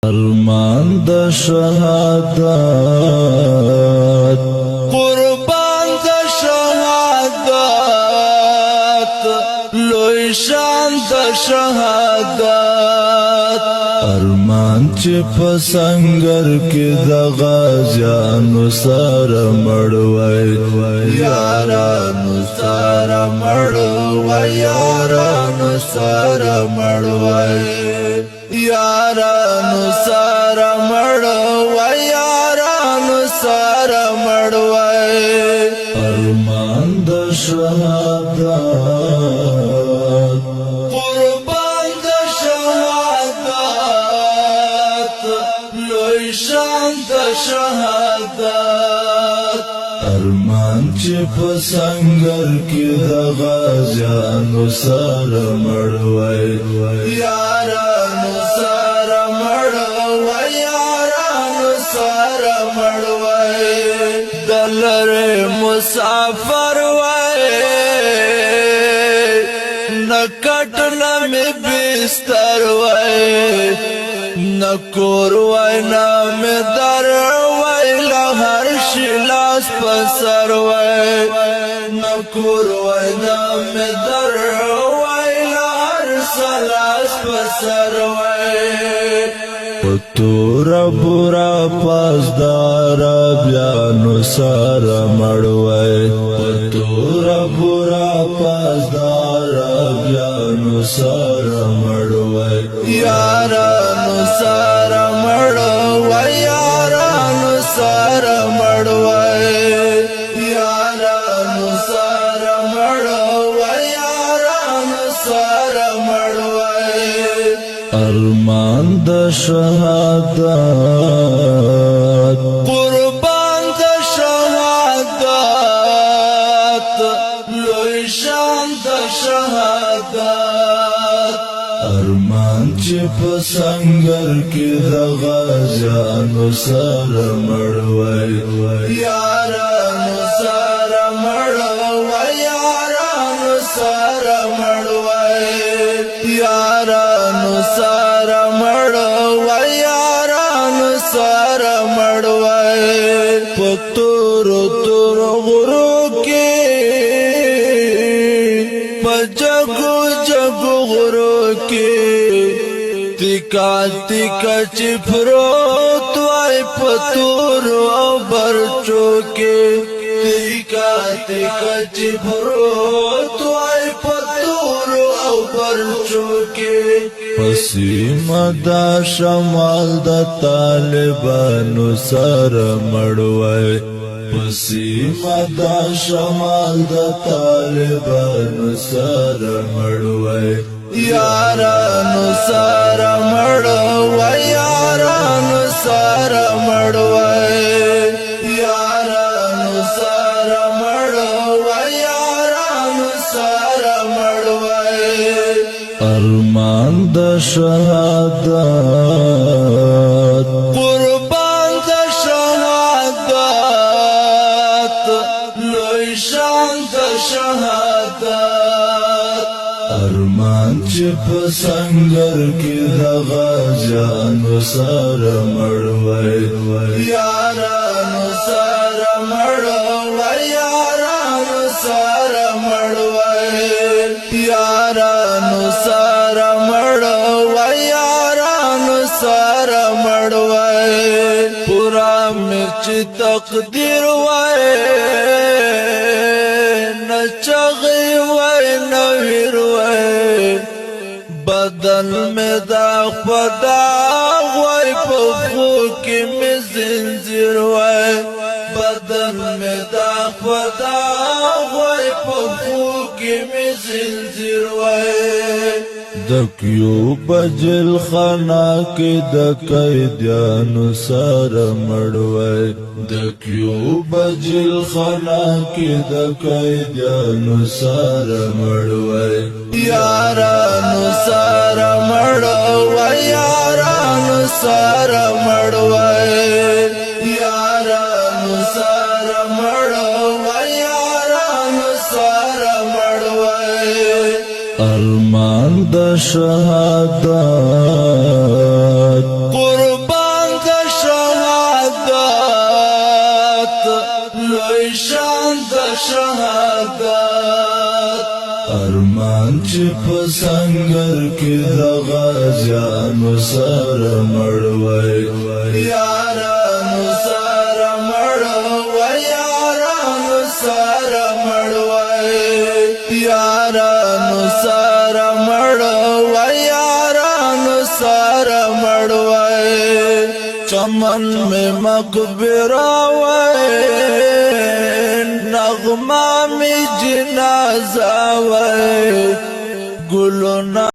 ارمان د شهادت قربان د شهادت لوی شان د شهادت ارمان چې په سنگر کې د غازیانو سره مړوي یارانو سره مړوي یارانو سره مړوي یارانو سره مړوي یارانو سره مړوي ارمان د شهادت قربان د شهادت لوی شان د شهادت ارمان چې په سنگر کې د غازیانو سره مړوي یارانو سره مړوي یارانو سره مړوي دلره مسافر وای نکټ نامه بستر وای نکور وای نامه در وای لهر شلاس پسر وای نکور وای نامه در وای لهر سلاس پسر وای پتور بورا پاسدار بیانو سره مړوي پتور بورا پاسدار بیانو سره مړوي یارانو سره مړوي یارانو سره مړوي یارانو سره مړوي یارانو سره مړوي ارمان د شهادت قربان د شهادت لوی شان د شهادت ارمان چې په سنگر کې د غازیانو سره مړوي یارانو سره مړوي یارانو سره مړوي یارانو سره مړوي یارانو سره مړوي پتور تور غرو کې پجګو جګو غرو کې تیکا تیکا چې پروت وای پتور او برچو کې تیکا تیکا چې پروت وای پتور او برچو کې پسیمه دا شمال د طالبانو سره مړوي پسیمه دا شمال د طالبانو سره مړوي یارانو سره مړوي یارانو سره مړوي یارانو سره مړوي یارانو سره مړوي ارمان د شهادت قربان د شهادت لوی شان د شهادت ارمان چې په سنگر کې د غازیانو سره مړوي یارانو سره مړوي یارانو سره مړوي یارانو سره مړوي یارانو سره مړوي پورا مرچ تقدیر وای نچغي وای نویر وای بدن میں دا خدا وای په خو کې می زنجیر وای بدن میں دا خدا وای په خو کې می زنجیر وای دکیو بجل خانا کې د قیدیانو سره مړوي دکیو بجل خانا کې د قیدیانو سره مړوي یارانو سره مړوي یارانو سره مړوي یارانو سره مړوي یارانو سره مړوي ارمان د شهادت قربان چې په سنگر کې د غازیانو سره مړ وای یارانو سره مړ وای یارانو سره مړ وای یارانو سره مړ وای یارانو سره مړ وای چمن میں مقبرہ وای نغمہ میں جنازہ وای گلونا